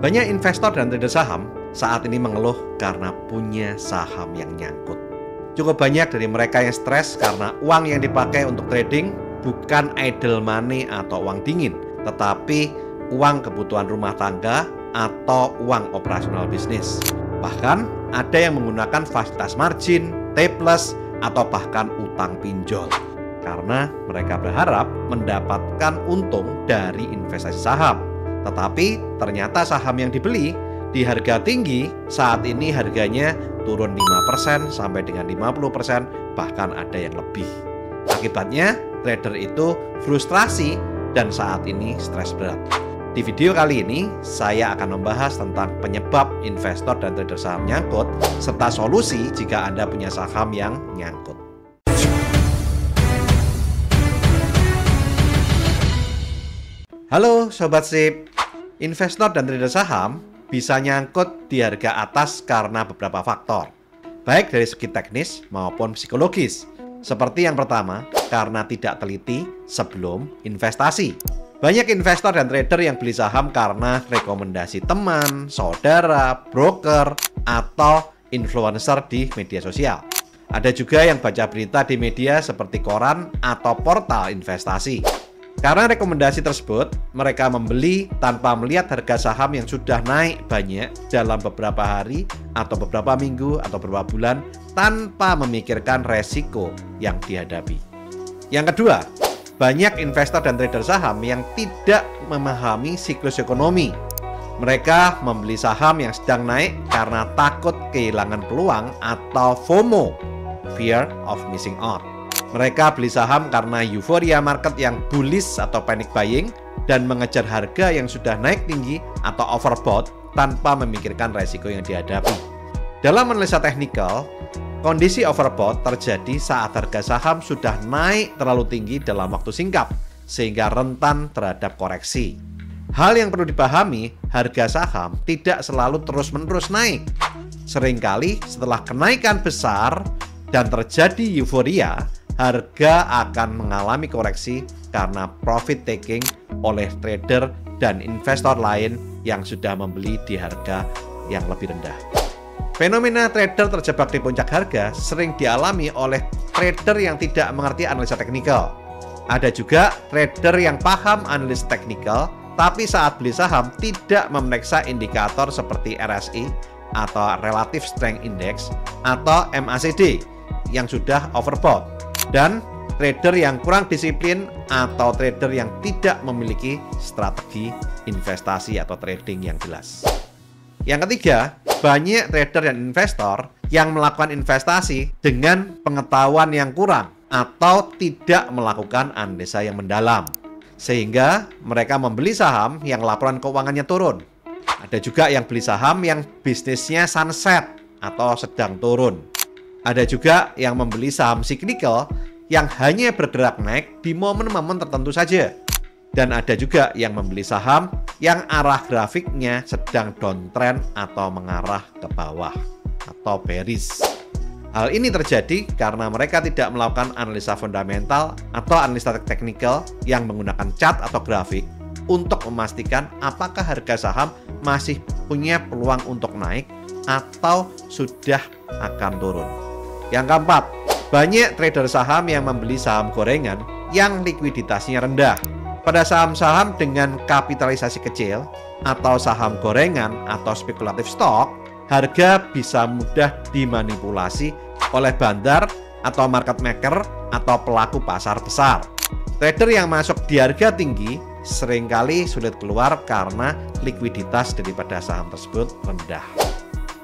Banyak investor dan trader saham saat ini mengeluh karena punya saham yang nyangkut. Cukup banyak dari mereka yang stres karena uang yang dipakai untuk trading bukan idle money atau uang dingin, tetapi uang kebutuhan rumah tangga atau uang operasional bisnis. Bahkan ada yang menggunakan fasilitas margin, T+, atau bahkan utang pinjol. Karena mereka berharap mendapatkan untung dari investasi saham. Tetapi ternyata saham yang dibeli di harga tinggi saat ini harganya turun 5% sampai dengan 50%, bahkan ada yang lebih. Akibatnya trader itu frustrasi dan saat ini stres berat. Di video kali ini saya akan membahas tentang penyebab investor dan trader saham nyangkut serta solusi jika Anda punya saham yang nyangkut. Halo Sobat Sip, investor dan trader saham bisa nyangkut di harga atas karena beberapa faktor, baik dari segi teknis maupun psikologis. Seperti yang pertama, karena tidak teliti sebelum investasi. Banyak investor dan trader yang beli saham karena rekomendasi teman, saudara, broker, atau influencer di media sosial. Ada juga yang baca berita di media seperti koran atau portal investasi. Karena rekomendasi tersebut, mereka membeli tanpa melihat harga saham yang sudah naik banyak dalam beberapa hari atau beberapa minggu atau beberapa bulan tanpa memikirkan resiko yang dihadapi. Yang kedua, banyak investor dan trader saham yang tidak memahami siklus ekonomi. Mereka membeli saham yang sedang naik karena takut kehilangan peluang atau FOMO, Fear of Missing Out. Mereka beli saham karena euforia market yang bullish atau panic buying dan mengejar harga yang sudah naik tinggi atau overbought tanpa memikirkan resiko yang dihadapi. Dalam analisa teknikal, kondisi overbought terjadi saat harga saham sudah naik terlalu tinggi dalam waktu singkat, sehingga rentan terhadap koreksi. Hal yang perlu dipahami, harga saham tidak selalu terus-menerus naik. Seringkali setelah kenaikan besar dan terjadi euforia, harga akan mengalami koreksi karena profit taking oleh trader dan investor lain yang sudah membeli di harga yang lebih rendah. Fenomena trader terjebak di puncak harga sering dialami oleh trader yang tidak mengerti analisa teknikal. Ada juga trader yang paham analisa teknikal, tapi saat beli saham tidak memeriksa indikator seperti RSI atau Relative Strength Index atau MACD yang sudah overbought. Dan trader yang kurang disiplin atau trader yang tidak memiliki strategi investasi atau trading yang jelas. Yang ketiga, banyak trader dan investor yang melakukan investasi dengan pengetahuan yang kurang atau tidak melakukan analisa yang mendalam, sehingga mereka membeli saham yang laporan keuangannya turun. Ada juga yang beli saham yang bisnisnya sunset atau sedang turun. Ada juga yang membeli saham cyclical yang hanya bergerak naik di momen-momen tertentu saja. Dan ada juga yang membeli saham yang arah grafiknya sedang downtrend atau mengarah ke bawah atau bearish. Hal ini terjadi karena mereka tidak melakukan analisa fundamental atau analisa teknikal yang menggunakan chart atau grafik untuk memastikan apakah harga saham masih punya peluang untuk naik atau sudah akan turun. Yang keempat, banyak trader saham yang membeli saham gorengan yang likuiditasnya rendah. Pada saham-saham dengan kapitalisasi kecil atau saham gorengan atau spekulatif stock, harga bisa mudah dimanipulasi oleh bandar atau market maker atau pelaku pasar besar. Trader yang masuk di harga tinggi seringkali sulit keluar karena likuiditas daripada saham tersebut rendah.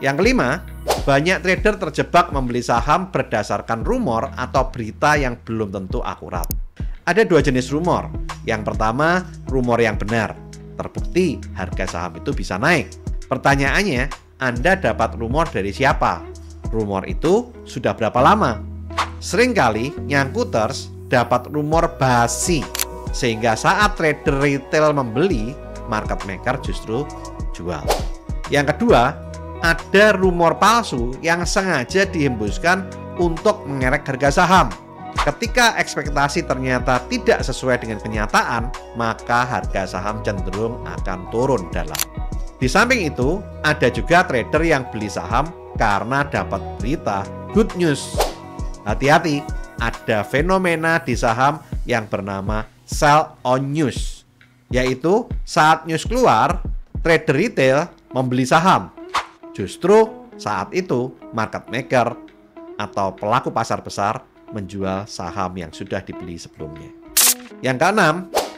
Yang kelima, banyak trader terjebak membeli saham berdasarkan rumor atau berita yang belum tentu akurat. Ada dua jenis rumor. Yang pertama, rumor yang benar. Terbukti harga saham itu bisa naik. Pertanyaannya, Anda dapat rumor dari siapa? Rumor itu sudah berapa lama? Seringkali nyangkuters dapat rumor basi, sehingga saat trader retail membeli, market maker justru jual. Yang kedua, ada rumor palsu yang sengaja dihembuskan untuk mengerek harga saham. Ketika ekspektasi ternyata tidak sesuai dengan kenyataan, maka harga saham cenderung akan turun dalam. Di samping itu, ada juga trader yang beli saham karena dapat berita good news. Hati-hati, ada fenomena di saham yang bernama sell on news, yaitu saat news keluar, trader retail membeli saham. Justru saat itu market maker atau pelaku pasar besar menjual saham yang sudah dibeli sebelumnya. Yang keenam,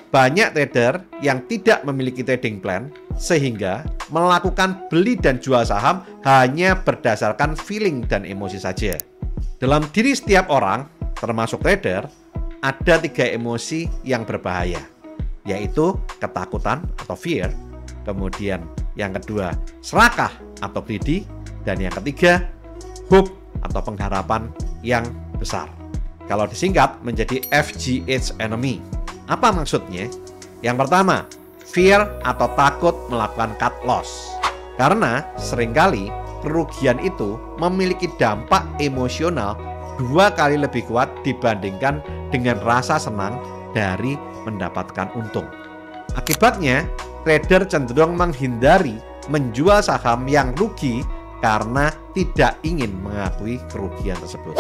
banyak trader yang tidak memiliki trading plan sehingga melakukan beli dan jual saham hanya berdasarkan feeling dan emosi saja. Dalam diri setiap orang, termasuk trader, ada 3 emosi yang berbahaya, yaitu ketakutan atau fear, kemudian yang kedua serakah atau greedy, dan yang ketiga hope atau pengharapan yang besar. Kalau disingkat menjadi FGH enemy. Apa maksudnya? Yang pertama, fear atau takut melakukan cut loss. Karena seringkali kerugian itu memiliki dampak emosional 2 kali lebih kuat dibandingkan dengan rasa senang dari mendapatkan untung. Akibatnya, trader cenderung menghindari menjual saham yang rugi karena tidak ingin mengakui kerugian tersebut.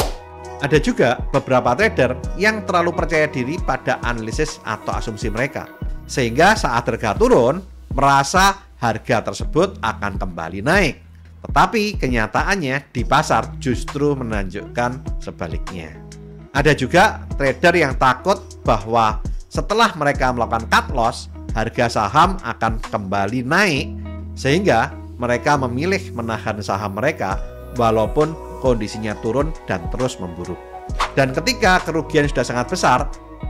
Ada juga beberapa trader yang terlalu percaya diri pada analisis atau asumsi mereka, sehingga saat harga turun, merasa harga tersebut akan kembali naik. Tetapi kenyataannya di pasar justru menunjukkan sebaliknya. Ada juga trader yang takut bahwa setelah mereka melakukan cut loss, harga saham akan kembali naik, sehingga mereka memilih menahan saham mereka walaupun kondisinya turun dan terus memburuk. Dan ketika kerugian sudah sangat besar,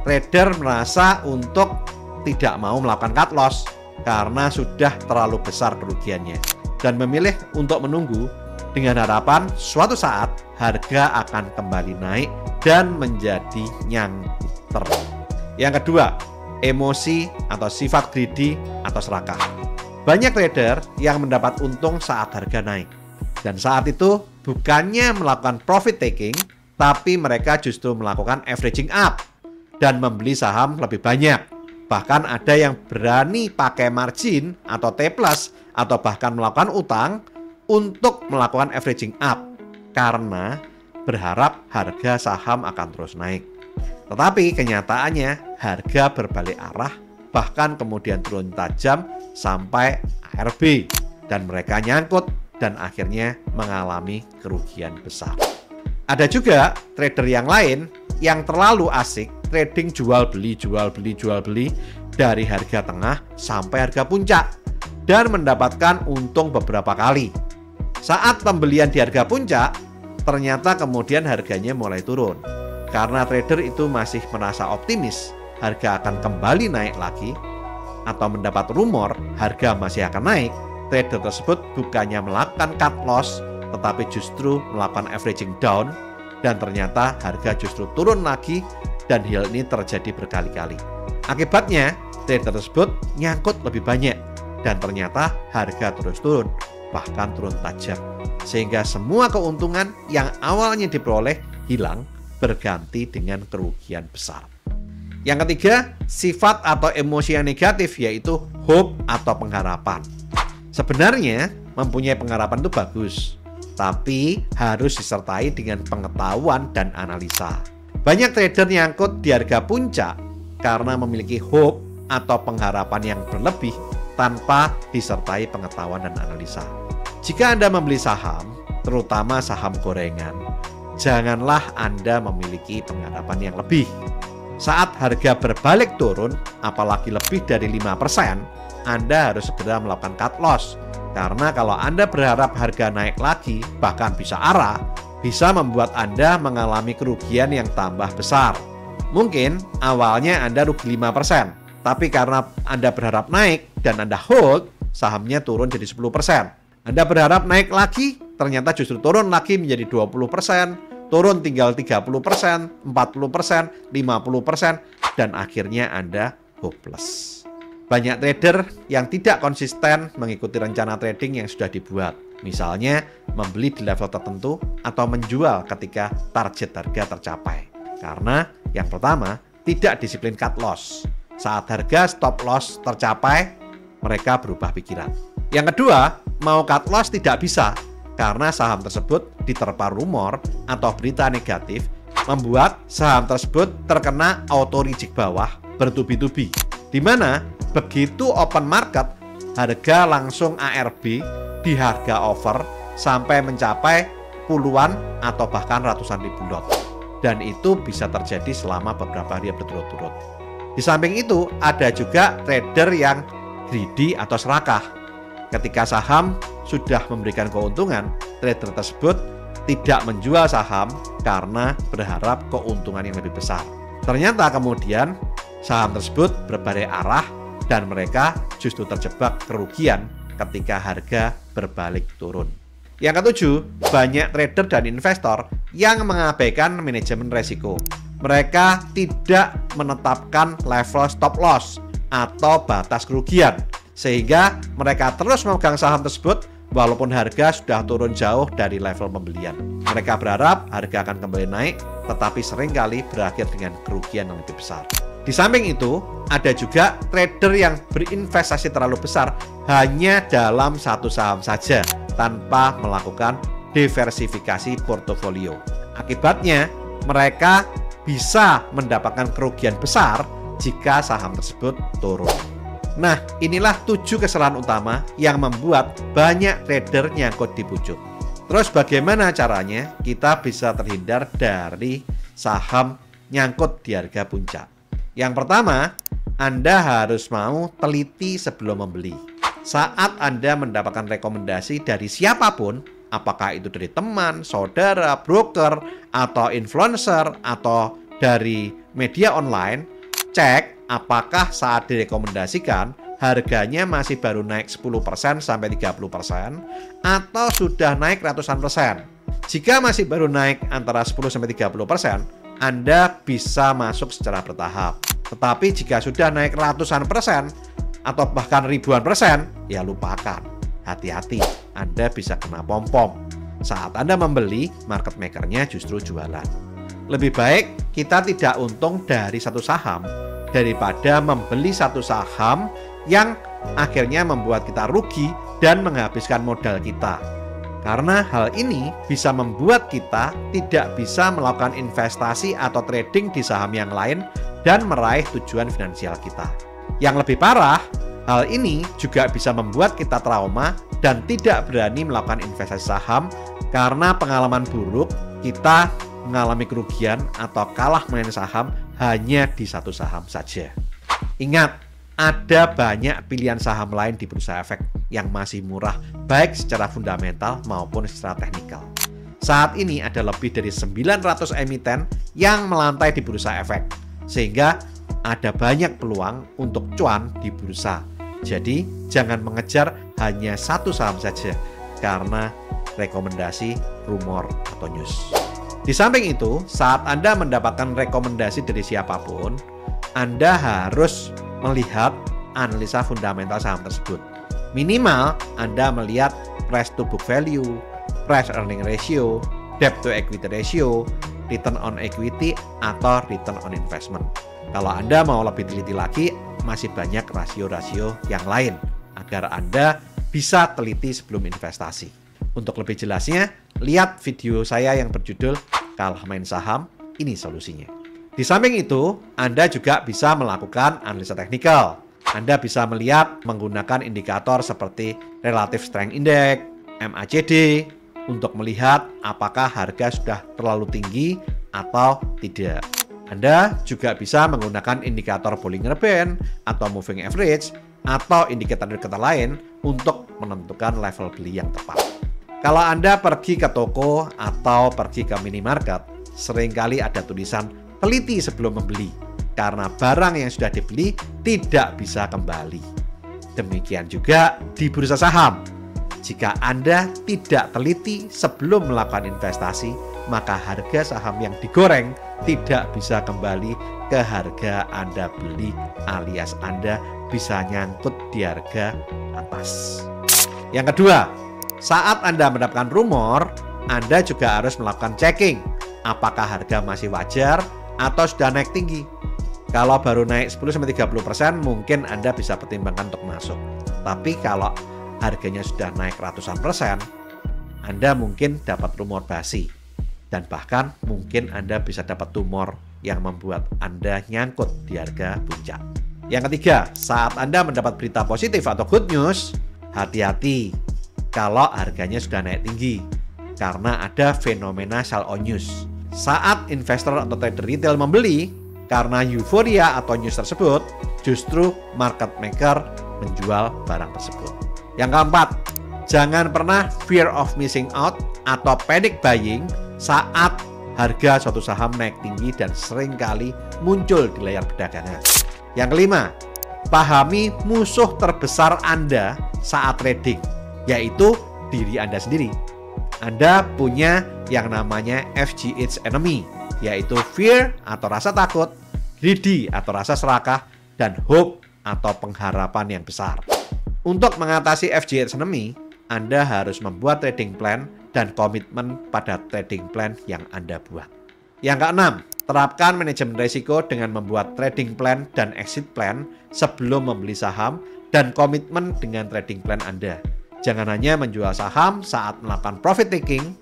trader merasa untuk tidak mau melakukan cut loss karena sudah terlalu besar kerugiannya dan memilih untuk menunggu dengan harapan suatu saat harga akan kembali naik dan menjadi nyangkuter. Yang kedua, emosi atau sifat greedy atau serakah. Banyak trader yang mendapat untung saat harga naik, dan saat itu bukannya melakukan profit taking, tapi mereka justru melakukan averaging up dan membeli saham lebih banyak. Bahkan ada yang berani pakai margin atau T+, atau bahkan melakukan utang untuk melakukan averaging up karena berharap harga saham akan terus naik. Tetapi kenyataannya harga berbalik arah, bahkan kemudian turun tajam sampai ARB, dan mereka nyangkut dan akhirnya mengalami kerugian besar. Ada juga trader yang lain yang terlalu asik trading jual beli dari harga tengah sampai harga puncak dan mendapatkan untung beberapa kali. Saat pembelian di harga puncak, ternyata kemudian harganya mulai turun. Karena trader itu masih merasa optimis harga akan kembali naik lagi, atau mendapat rumor harga masih akan naik, trader tersebut bukannya melakukan cut loss, tetapi justru melakukan averaging down, dan ternyata harga justru turun lagi, dan hal ini terjadi berkali-kali. Akibatnya, trader tersebut nyangkut lebih banyak, dan ternyata harga terus turun, bahkan turun tajam. Sehingga semua keuntungan yang awalnya diperoleh hilang, berganti dengan kerugian besar. Yang ketiga, sifat atau emosi yang negatif, yaitu hope atau pengharapan. Sebenarnya mempunyai pengharapan itu bagus, tapi harus disertai dengan pengetahuan dan analisa. Banyak trader nyangkut di harga puncak karena memiliki hope atau pengharapan yang berlebih tanpa disertai pengetahuan dan analisa. Jika Anda membeli saham, terutama saham gorengan, janganlah Anda memiliki pengharapan yang lebih. Saat harga berbalik turun, apalagi lebih dari 5%, Anda harus segera melakukan cut loss. Karena kalau Anda berharap harga naik lagi, bahkan bisa arah, bisa membuat Anda mengalami kerugian yang tambah besar. Mungkin awalnya Anda rugi 5%, tapi karena Anda berharap naik dan Anda hold, sahamnya turun jadi 10%. Anda berharap naik lagi, ternyata justru turun lagi menjadi 20%, turun tinggal 30%, 40%, 50%, dan akhirnya Anda hopeless. Banyak trader yang tidak konsisten mengikuti rencana trading yang sudah dibuat. Misalnya, membeli di level tertentu atau menjual ketika target harga tercapai. Karena yang pertama, tidak disiplin cut loss. Saat harga stop loss tercapai, mereka berubah pikiran. Yang kedua, mau cut loss tidak bisa karena saham tersebut diterpa rumor atau berita negatif membuat saham tersebut terkena auto reject bawah bertubi-tubi, di mana begitu open market harga langsung ARB di harga over sampai mencapai puluhan atau bahkan ratusan ribu lot, dan itu bisa terjadi selama beberapa hari berturut-turut. Di samping itu ada juga trader yang greedy atau serakah. Ketika saham sudah memberikan keuntungan, trader tersebut tidak menjual saham karena berharap keuntungan yang lebih besar. Ternyata kemudian saham tersebut berbalik arah dan mereka justru terjebak kerugian ketika harga berbalik turun. Yang ketujuh, banyak trader dan investor yang mengabaikan manajemen resiko. Mereka tidak menetapkan level stop loss atau batas kerugian, sehingga mereka terus memegang saham tersebut walaupun harga sudah turun jauh dari level pembelian. Mereka berharap harga akan kembali naik, tetapi seringkali berakhir dengan kerugian yang lebih besar. Di samping itu, ada juga trader yang berinvestasi terlalu besar hanya dalam satu saham saja tanpa melakukan diversifikasi portofolio. Akibatnya, mereka bisa mendapatkan kerugian besar jika saham tersebut turun. Nah, inilah 7 kesalahan utama yang membuat banyak trader nyangkut di pucuk. Terus bagaimana caranya kita bisa terhindar dari saham nyangkut di harga puncak? Yang pertama, Anda harus mau teliti sebelum membeli. Saat Anda mendapatkan rekomendasi dari siapapun, apakah itu dari teman, saudara, broker, atau influencer, atau dari media online, cek apakah saat direkomendasikan harganya masih baru naik 10% sampai 30% atau sudah naik ratusan persen. Jika masih baru naik antara 10 sampai 30%, Anda bisa masuk secara bertahap. Tetapi jika sudah naik ratusan persen atau bahkan ribuan persen, ya lupakan. Hati-hati, Anda bisa kena pom-pom. Saat Anda membeli, market maker-nya justru jualan. Lebih baik kita tidak untung dari satu saham daripada membeli satu saham yang akhirnya membuat kita rugi dan menghabiskan modal kita. Karena hal ini bisa membuat kita tidak bisa melakukan investasi atau trading di saham yang lain dan meraih tujuan finansial kita. Yang lebih parah, hal ini juga bisa membuat kita trauma dan tidak berani melakukan investasi saham karena pengalaman buruk kita mengalami kerugian atau kalah main saham hanya di satu saham saja. Ingat, ada banyak pilihan saham lain di bursa efek yang masih murah, baik secara fundamental maupun secara teknikal. Saat ini ada lebih dari 900 emiten yang melantai di bursa efek, sehingga ada banyak peluang untuk cuan di bursa. Jadi, jangan mengejar hanya satu saham saja karena rekomendasi, rumor, atau news. Di samping itu, saat Anda mendapatkan rekomendasi dari siapapun, Anda harus melihat analisa fundamental saham tersebut. Minimal Anda melihat price to book value, price earning ratio, debt to equity ratio, return on equity, atau return on investment. Kalau Anda mau lebih teliti lagi, masih banyak rasio-rasio yang lain agar Anda bisa teliti sebelum investasi. Untuk lebih jelasnya, lihat video saya yang berjudul Kalah Main Saham, ini solusinya. Di samping itu, Anda juga bisa melakukan analisa teknikal. Anda bisa melihat menggunakan indikator seperti Relative Strength Index, MACD, untuk melihat apakah harga sudah terlalu tinggi atau tidak. Anda juga bisa menggunakan indikator Bollinger Band atau Moving Average atau indikator-indikator lain untuk menentukan level beli yang tepat. Kalau Anda pergi ke toko atau pergi ke minimarket, seringkali ada tulisan teliti sebelum membeli, karena barang yang sudah dibeli tidak bisa kembali. Demikian juga di bursa saham. Jika Anda tidak teliti sebelum melakukan investasi, maka harga saham yang digoreng tidak bisa kembali ke harga Anda beli, alias Anda bisa nyangkut di harga atas. Yang kedua, saat Anda mendapatkan rumor, Anda juga harus melakukan checking apakah harga masih wajar atau sudah naik tinggi. Kalau baru naik 10-30%, mungkin Anda bisa pertimbangkan untuk masuk. Tapi kalau harganya sudah naik ratusan persen, Anda mungkin dapat rumor basi. Dan bahkan mungkin Anda bisa dapat tumor yang membuat Anda nyangkut di harga puncak. Yang ketiga, saat Anda mendapat berita positif atau good news, hati-hati kalau harganya sudah naik tinggi karena ada fenomena sell on news. Saat investor atau trader retail membeli karena euforia atau news tersebut, justru market maker menjual barang tersebut. Yang keempat, jangan pernah fear of missing out atau panic buying saat harga suatu saham naik tinggi dan seringkali muncul di layar perdagangan. Yang kelima, pahami musuh terbesar Anda saat trading, yaitu diri Anda sendiri. Anda punya yang namanya FGH enemy, yaitu fear atau rasa takut, greedy atau rasa serakah, dan hope atau pengharapan yang besar. Untuk mengatasi FGH enemy, Anda harus membuat trading plan dan komitmen pada trading plan yang Anda buat. Yang keenam, terapkan manajemen risiko dengan membuat trading plan dan exit plan sebelum membeli saham dan komitmen dengan trading plan Anda. Jangan hanya menjual saham saat melakukan profit taking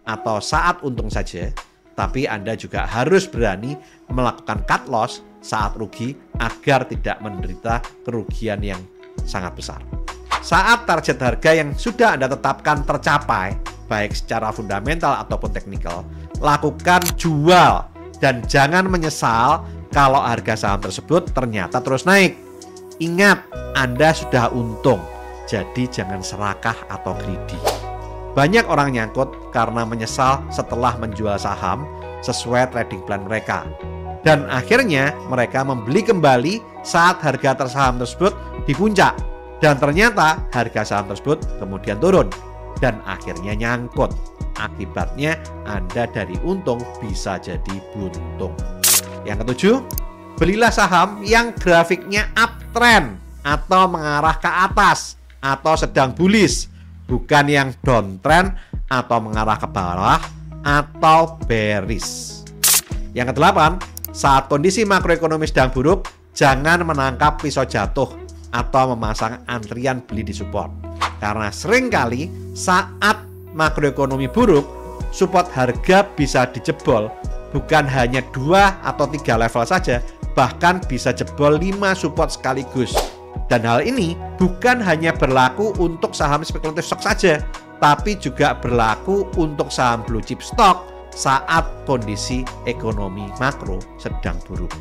atau saat untung saja, tapi Anda juga harus berani melakukan cut loss saat rugi agar tidak menderita kerugian yang sangat besar. Saat target harga yang sudah Anda tetapkan tercapai, baik secara fundamental ataupun teknikal, lakukan jual dan jangan menyesal kalau harga saham tersebut ternyata terus naik. Ingat, Anda sudah untung, jadi jangan serakah atau greedy. Banyak orang nyangkut karena menyesal setelah menjual saham sesuai trading plan mereka. Dan akhirnya mereka membeli kembali saat harga saham tersebut di puncak. Dan ternyata harga saham tersebut kemudian turun dan akhirnya nyangkut. Akibatnya Anda dari untung bisa jadi buntung. Yang ketujuh, belilah saham yang grafiknya uptrend atau mengarah ke atas atau sedang bullish, bukan yang downtrend atau mengarah ke bawah atau bearish. Yang kedelapan, saat kondisi makroekonomi sedang buruk, jangan menangkap pisau jatuh atau memasang antrian beli di support. Karena seringkali saat makroekonomi buruk, support harga bisa dijebol bukan hanya 2 atau 3 level saja, bahkan bisa jebol 5 support sekaligus. Dan hal ini bukan hanya berlaku untuk saham spekulatif stock saja, tapi juga berlaku untuk saham blue chip stock saat kondisi ekonomi makro sedang buruk.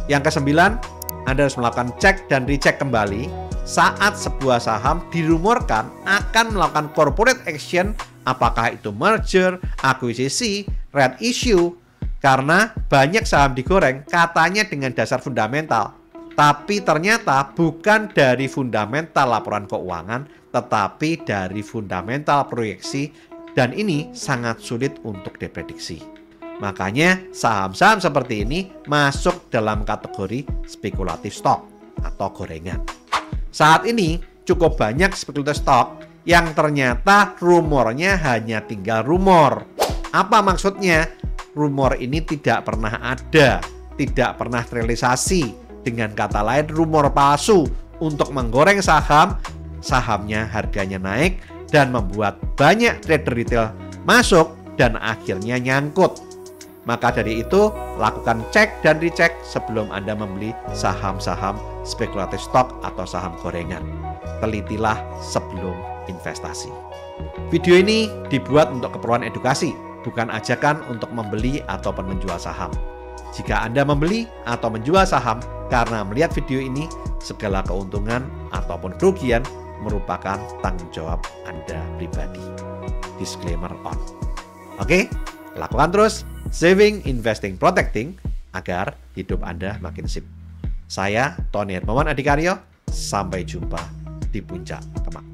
Yang kesembilan, Anda harus melakukan cek dan recheck kembali saat sebuah saham dirumorkan akan melakukan corporate action, apakah itu merger, akuisisi, right issue, karena banyak saham digoreng katanya dengan dasar fundamental, tapi ternyata bukan dari fundamental laporan keuangan, tetapi dari fundamental proyeksi, dan ini sangat sulit untuk diprediksi. Makanya saham-saham seperti ini masuk dalam kategori spekulatif stock atau gorengan. Saat ini cukup banyak spekulatif stock yang ternyata rumornya hanya tinggal rumor. Apa maksudnya? Rumor ini tidak pernah ada, tidak pernah terrealisasi. Dengan kata lain, rumor palsu untuk menggoreng saham, sahamnya harganya naik dan membuat banyak trader retail masuk dan akhirnya nyangkut. Maka dari itu, lakukan cek dan recheck sebelum Anda membeli saham-saham spekulatif stock atau saham gorengan. Telitilah sebelum investasi. Video ini dibuat untuk keperluan edukasi, bukan ajakan untuk membeli ataupun menjual saham. Jika Anda membeli atau menjual saham karena melihat video ini, segala keuntungan ataupun kerugian merupakan tanggung jawab Anda pribadi. Disclaimer on. Oke, lakukan terus saving, investing, protecting agar hidup Anda makin sip. Saya Tony Hermawan Adikaryo, sampai jumpa di puncak kemakmuran.